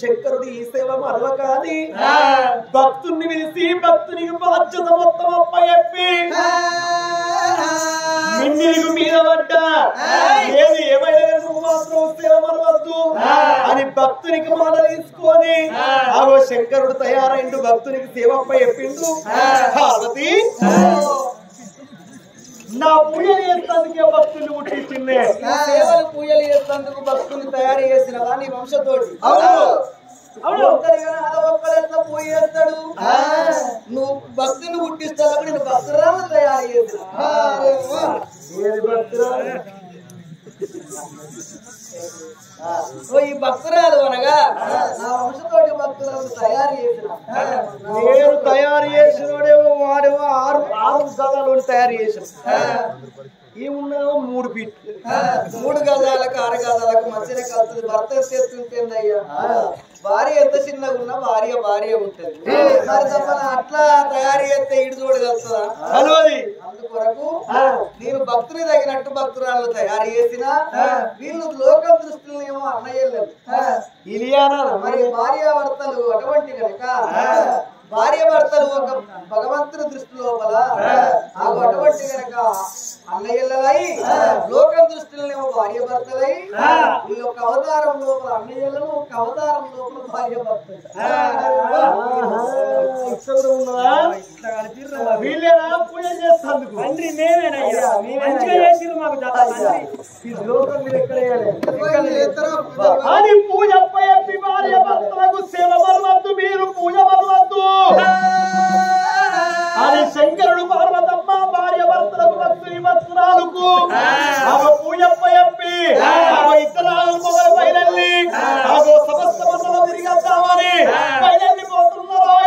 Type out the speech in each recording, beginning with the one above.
శంకరుడు ఈ సేవ మరవకాది భక్తుని పిలిచి భక్తునికి బాధ్యత మొత్తం అప్పచెప్పి మిన్నిలిగు మీద పడ్డా ఏది ఏమైనా నువ్వు మాత్రం సేవ మరవద్దు అని భక్తునికి మాట తీసుకొని ఆగో శంకరుడు తయారైండు భక్తునికి సేవ అప్పచెప్పిండు. పార్వతి నా పూజలు చేసేందుకే భక్తులు పుట్టించింది. సేవలు పూజలు చేసేందుకు భక్తుని తయారు చేసిన నీ వంశతోటి ఒక్కరెట్లా పూజ చేస్తాడు. నువ్వు భక్తుని పుట్టిస్తావు నేను భక్తురాలను తయారు చేసిన ఈ భక్తురాలు అనగా నా వంశతోటి భక్తులను తయారు చేసిన నేను తయారు చేసినోడేమో వాడేమో 6 గదాలు తయారు చేసిన ఏమున్నాయో 3 ఫీట్లు 3 గదాలకు 6 గదాలకు మధ్యన కలుతుంది. భర్త చేస్తుంటేందయ్యా భార్య ఎంత చిన్నగా ఉన్నా భార్య ఉంటుంది. అట్లా తయారు చేస్తే ఇటు చూడగలుగుతుందా? అందుకొరకు నేను భక్తుని తగినట్టు భక్తురాలను తయారు చేసిన వీళ్ళు లోకం దృష్టిలో ఏమో అన్నయ్యలేదు. మరి భార్యాభర్తలు అటువంటి కనుక భార్యాభర్తలు ఒక భగవంతుని దృష్టి లోపల అటువంటి కనుక అన్నయ్యలై లోకం దృష్టిలో భార్యాభర్తలై వీళ్ళు ఒక అవతారం లోపల అన్నయ్యలను ఒక అవతారం లోపల భార్యాభర్తలు. పూజ చేస్తాను పూజ భార్యాభర్తలకు సేవ మరవద్దు మీరు పూజ మరవద్దు అని శంకరుడు పార్వతమ్మ భార్యాభర్తలకు భక్తుని భక్తురాలకు పూజప్పి ఇతరాలు మొదలు బయలెల్లి సమస్త మండలం తిరిగేద్దామని బయలెల్లి పోతున్నారు.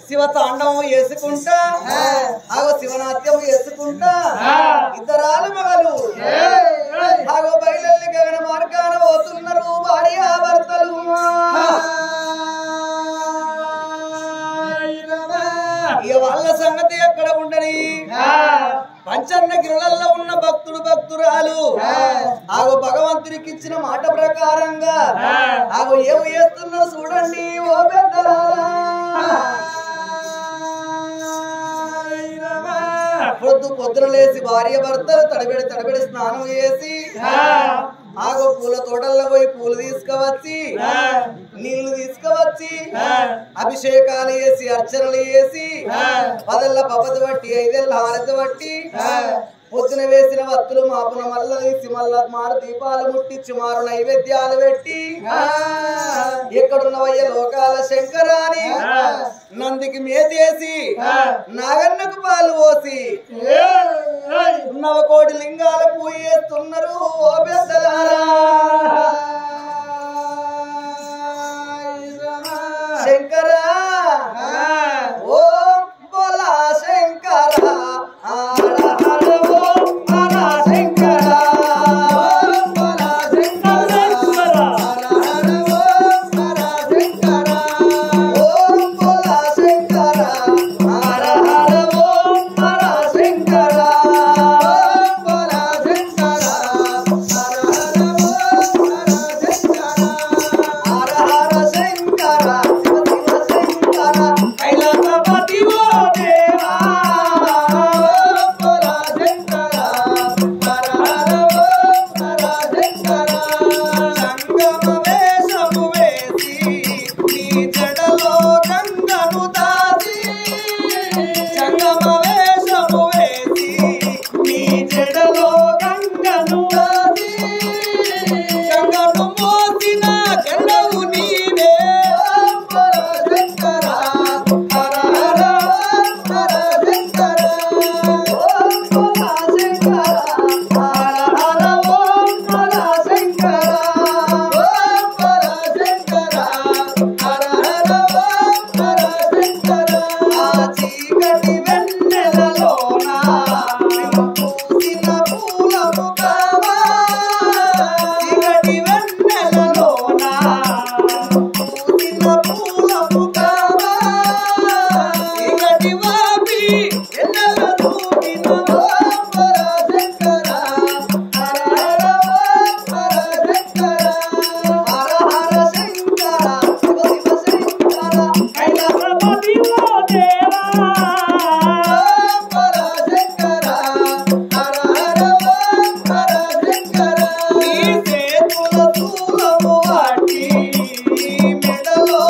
శివతాండవం వేసుకుంటా శివనాట్యం వేసుకుంటా ఇద్దరాలు మగలు బయలు గగన మార్గాన పోతున్నారు భార్యాభర్తలు. వాళ్ళ సంగతి ఎక్కడ ఉండని పంచన్న గిరులలో ఉన్న భక్తుడు భక్తురాలు భగవంతునికి ఇచ్చిన మాట ప్రకారంగా ఏమి చేస్తున్నా చూడండి ఓ పెద్దలా. పొద్దున లేచి భార్యాభర్తలు తడబెడి స్నానం చేసి పూల తోటల్లో పోయి పూలు తీసుకువచ్చి నీ వచ్చి అభిషేకాలు చేసి అర్చనలు చేసి 10 ఏళ్ల పబ్బతి బట్టి 5 ఏళ్ల హారతి బట్టి పొద్దున వేసిన వత్తులు మాపున మల్ల తీసి మళ్ళా మారు దీపాలు ముట్టించి మారు నైవేద్యాలు పెట్టి ఎక్కడున్నవయ్య లోకాల శంకరాని నందికి మేతేసి నాగన్నకు పాలు పోసి 9 కోటి లింగాల పూజ చేస్తున్నారు ఓ పెద్దలారా శంకరా ఓం బోలా శంకరా హర హర ఓం హర శంకరా ఓం బోలా శంకరా హర హర ఓం హర శంకరా ఓం బోలా శంకరా హర హర ఓం హర శంకరా ఓం బోలా శంకరా హర హర ఓం హర శంకరా హర హర శంకరా కైలాసపతి ఓ దేవా ఓం బోలా శంకరా హర హర ఓం హర శంకరా సంగమ వేషము వేసి నీ జడలో గంగను దాసి సంగమ వేషము వేసి నీ జడలో గంగను దాసి గంగను మోసిన గంగవు నీవే ఓం బోలా శంకరా హర హర ఓం హర శంకరా ఓం బోలా శంకరా హర హర ఓం హర శంకరా ఓం బోలా శంకరా హర హర ఓం హర శంకరా ఆ చీకటి వెన్నెలలోన పూసిన పూలము కావా చీకటి వెన్నెలలోన పూసిన పూలము కావా చీకటి వాపి ఎన్నెల దూకిన ఓం బోలా శంకరా హర హర ఓం హర శంకరా హర హర శంకరా శివ శివ శంకరా కైలాసపతి ఓ దేవా ఓం బోలా శంకరా హర హర ఓం హర శంకరా నీ చేతుల శూలము వాటి నీ మెడలో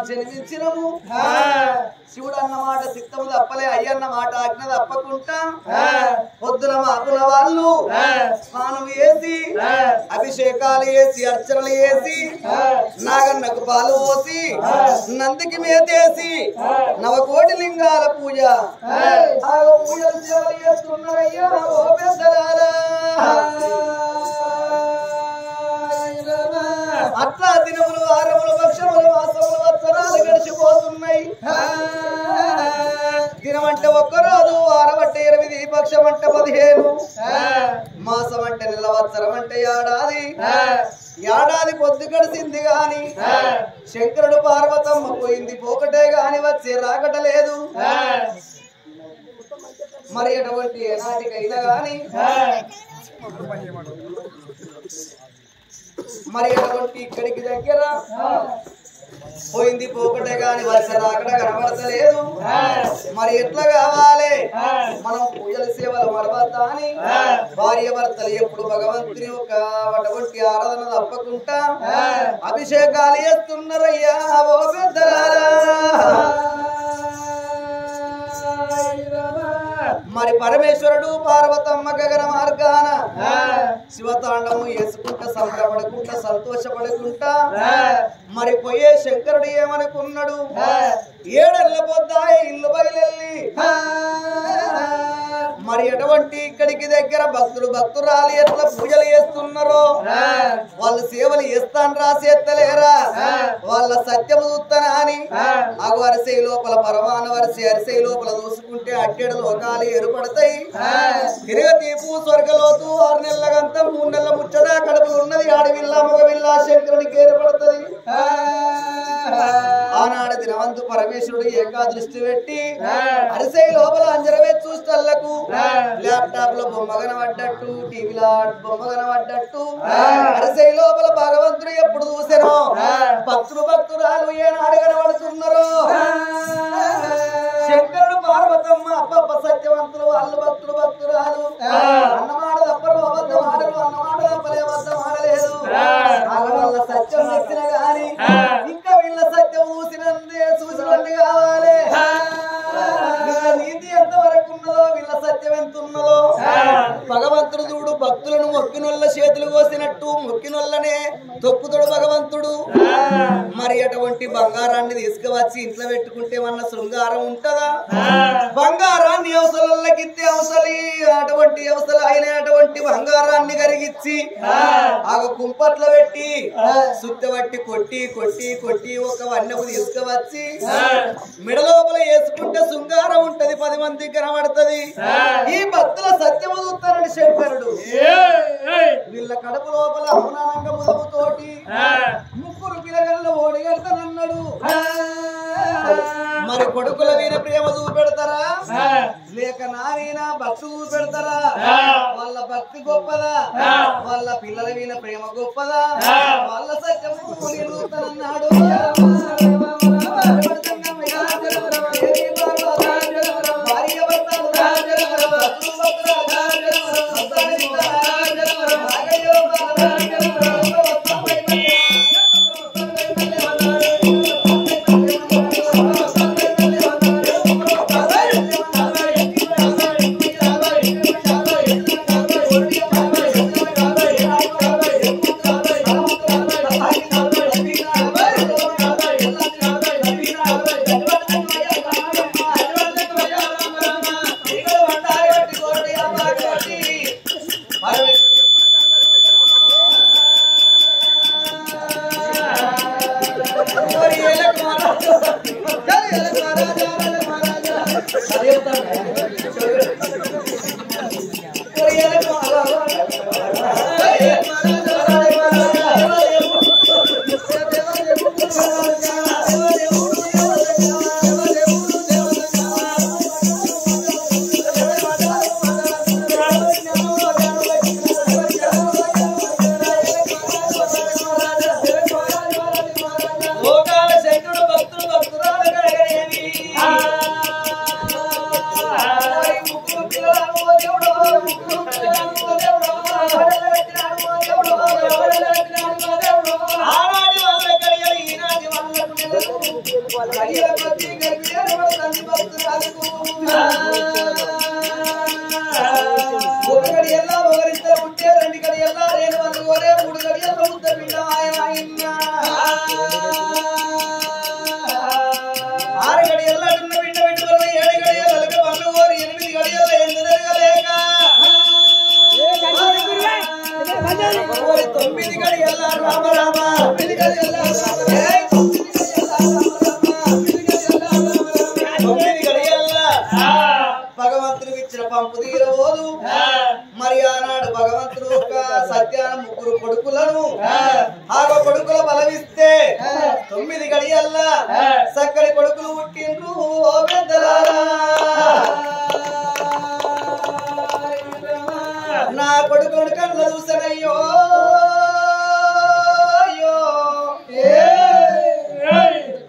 జన్మించినము శివుడు అన్నమాట సిద్ధము తప్పలే అయ్యన్న మాట ఆజ్ఞ తప్పకుండా పొద్దున మాకుల వాళ్ళు స్నానం చేసి అభిషేకాలు చేసి అర్చనలు చేసి నాగన్నకు పాలు పోసి నందికి మేతేసి నవకోటి లింగాల పూజ పూజలు సేవలు చేస్తున్నారయ్యా ఓ పెద్దలారా అట్లా దినములు వారములు పక్షములు మాసములు వత్సరాలు గడిచిపోతున్నాయి దినమంటే ఒక్కరోజు వారం అంటే 8 పక్షం అంటే 15 మాసం అంటే నెల వత్సరం అంటే ఏడాది పొద్దు గడిచింది గాని శంకరుడు పార్వతమ్మ పోయింది పోకటే గాని వచ్చే రాకట లేదు మరి ఎటువంటి ఏనాటికైనా గాని మరి ఎటువంటి ఇక్కడికి దగ్గర పోయింది పోకటే గాని వర్ష రాకడ కనబడతలేదు మరి ఎట్లా కావాలి మనం పూజల సేవలు మరవద్దా అని భార్య భర్తలు ఎప్పుడు భగవంతుని ఒక అటువంటి ఆరాధన తప్పకుండా అభిషేకాలు చేస్తున్నారయ్యా ఓ పెద్దలారా మరి పరమేశ్వరుడు పార్వతమ్మ గగన మార్గాన శివతాండము వేసుకుంటా సంబరపడుకుంటా సంతోషపడుకుంటా మరి పోయే శంకరుడు ఏమనుకున్నాడు 7 ఏళ్ల పొద్దాయి ఇల్లు బయలెళ్ళి మరి ఎటువంటి ఇక్కడికి దగ్గర భక్తురాలు ఎట్లా పూజలు చేస్తున్నారో వాళ్ళు సేవలు చేస్తాను రాసేత్తలేరా వాళ్ళ సత్యము చూస్తానా అని ఆగు అరిసె లోపల పరమాన అరిసె లోపల దూసుకుంటే అట్టెడు లోకాలు ఏర్పడతాయి తిరగతీపు స్వర్గలోతు 6 నెలలకంతా 3 నెలల ముచ్చదా కడుపులు ఉన్నది ఆడవిల్లా మగవిల్లా శంకరునికి ఏర్పడుతుంది ఆనాడు దినవంతు పరమేశ్వరుడు ఏకాదృష్టి పెట్టి అరిసె లోపల అంజరవే చూస్తళ్లకు ల్యాప్టాప్ లో బొమ్మ కనబడ్డట్టు టీవీలో బొమ్మ కనబడ్డట్టు అరిసె లోపల భగవంతుడు ఎప్పుడు చూసానో భక్తురాలు ఏనాడు కనబడుతున్నారో శంకరుడు పార్వతమ్మ అబ్బబ్బ సత్యవంతులు వాళ్ళు భక్తురాలు అన్నమాట తప్పరు అబద్ధం ఆడరు అన్నమాట తప్పలే అబద్ధం ఆడలేదు వాళ్ళ సత్యం నచ్చిన గాని ఇంకా వీళ్ళ సత్యం చూసినండి కావాలి నీతి ఎంత వరకు ఉన్నదో వీళ్ళ సత్యం ఎంత ఉన్నదో భగవంతుడు చూడు భక్తులను మొక్కినొల్ల చేతులు కోసినట్టు మొక్కినొల్లనే తొక్కుతుడు భగవంతుడు మరి అటువంటి బంగారాన్ని తీసుకువచ్చి ఇంట్లో పెట్టుకుంటే మన శృంగారం ఉంటదా బంగారాన్ని అవసలకిత్తే అవసలి అటువంటి అవసలు అయిన అటువంటి బంగారాన్ని కరిగిచ్చి ఆ కుంపట్లో పెట్టి సుత్తబట్టి కొట్టి ఒక వన్నెకు తీసుకువచ్చి మెడలోపల వేసుకుంటే శృంగారం ఉంటది 10 మందికి కనబడుతుంది ఈ భక్తుల సత్యము చూస్తారని శంకరుడు వీళ్ళ కడుపు లోపల అవునానంగ ముదముతోటి 3 పిల్లగల్లో ఓడిగడతానన్నాడు మరి కొడుకుల వీణ ప్రేమ చూపెడతారా లేక నారీనా భక్తి చూపెడతారా వాళ్ళ భక్తి గొప్పదా వాళ్ళ పిల్లల వీణ ప్రేమ గొప్పదా వాళ్ళ సత్యము చూస్తానన్నాడు ఒక గడి ఎలా ఒకరిద్దరు ఉంటే రెండు గడి ఎలా రేణు వాళ్ళు కోరే మూడు గడి ఎలా ముద్ద పిండ ఆయన ఆరు గడి ఎలా డున్న పిండ పిండి వల్ల ఏడు గడి ఎలక పళ్ళు కోరి ఎనిమిది గడి ఎలా ఎందు జరగలేక తొమ్మిది గడి ఎలా రామ రామ తొమ్మిది గడి ఎలా భగవంతుడికి ఇచ్చిన పంపు తీరబోదు మరి ఆనాడు భగవంతుడు ఒక సత్యాన ముగ్గురు కొడుకులను ఆరో కొడుకుల బలమిస్తే 9 గడియల్లా సక్కడి కొడుకులు పుట్టిండ్రు ఓ పెద్దలారా నా కొడుకులను కళ్ళ చూసానయ్యో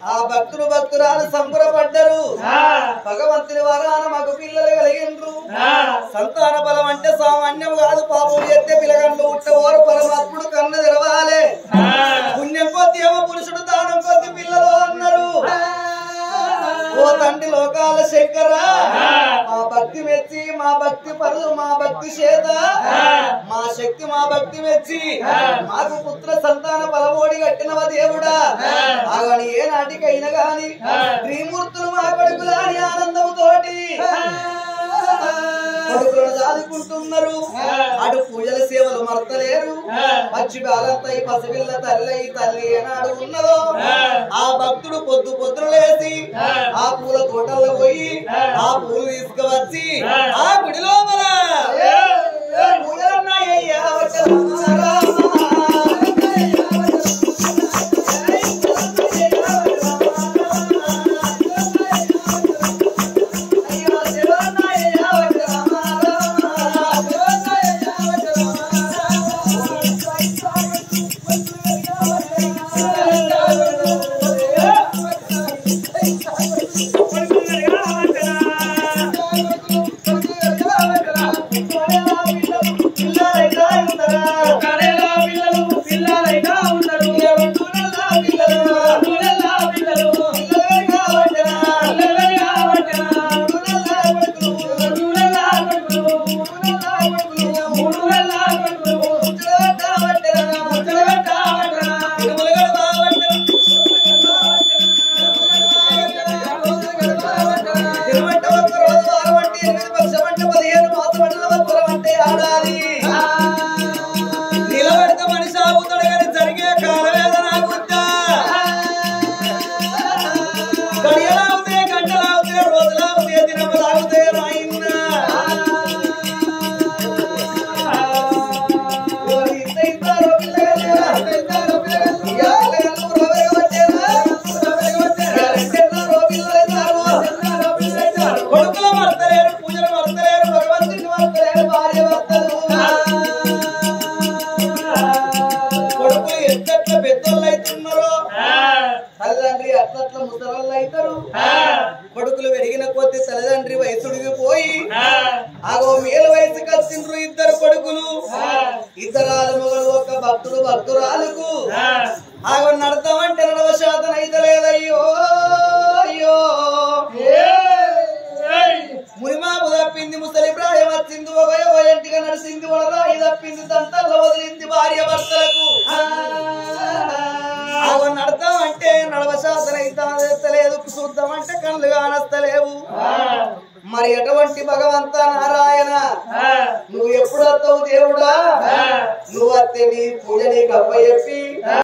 ఆ భక్తులు భక్తురాలు సంబరపడ్డరు భగవంతుని వరాన మాకు పిల్లలు కలిగిండ్రు సంతాన బలం అంటే సామాన్యం కాదు పాపం చేస్తే పిల్లగండ్లు ఉట్టవారు పరమాత్ముడు కన్ను తెరవాలి పుణ్యం కొద్ది ఏమో పురుషుడు దానం కొద్ది పిల్లలు అన్నారు ఓ తండ్రి లోకాల శంకర మా భక్తి మెచ్చి మా భక్తి పరులు మా భక్తి చేత మా శక్తి మా భక్తి మెచ్చి మాకు పుత్ర సంతాన బలమోడి కట్టినవ దేవుడా ఆగని ఏ నాటికైనా గాని త్రిమూర్తులు మా కొడుకులా అని ఆనందంతోటి కొడుకులను దాదుకుంటున్నారు అటు పూజల సేవలు మరతలేరు పచ్చి బాలంతై పసిపిల్ల తల్లి తల్లి ఏనాడు ఉన్నదో ఆ భక్తుడు పొద్దున లేసి ఆ పూల తోటల్లో పోయి ఆ పూలు తీసుకువచ్చి ఆ గుడి లోపల పూజలున్నాయ్యా కొడుకులు పెరిగిన కొద్ది తల్లిదండ్రి వయసుడికి పోయి ఆగో మేలు వయసుకి వచ్చిండ్రు ఇద్దరు కొడుకులు ఇద్దరాలు మొగలు ఒక భక్తుడు భక్తురాలకు ఆగో నడతామంటే నడవ శాతం అయితే లేదయ్యో అయ్యో మునిమాపు తప్పింది ముసలి ప్రాయం వచ్చింది ఒక ఇంటిగా నడిచింది రాయి తప్పింది దంతల్లో వదిలింది భార్య భర్తలకు ఆగో నడతామంటే నడవ శాతం అయితే లేదు చూద్దామంటే కళ్ళు కానస్తలేవు మరి ఎటువంటి భగవంత నారాయణ నువ్వు ఎప్పుడు వస్తావు దేవుడా నువ్వు వస్తే నీ పూజ నీకు అప్ప చెప్పి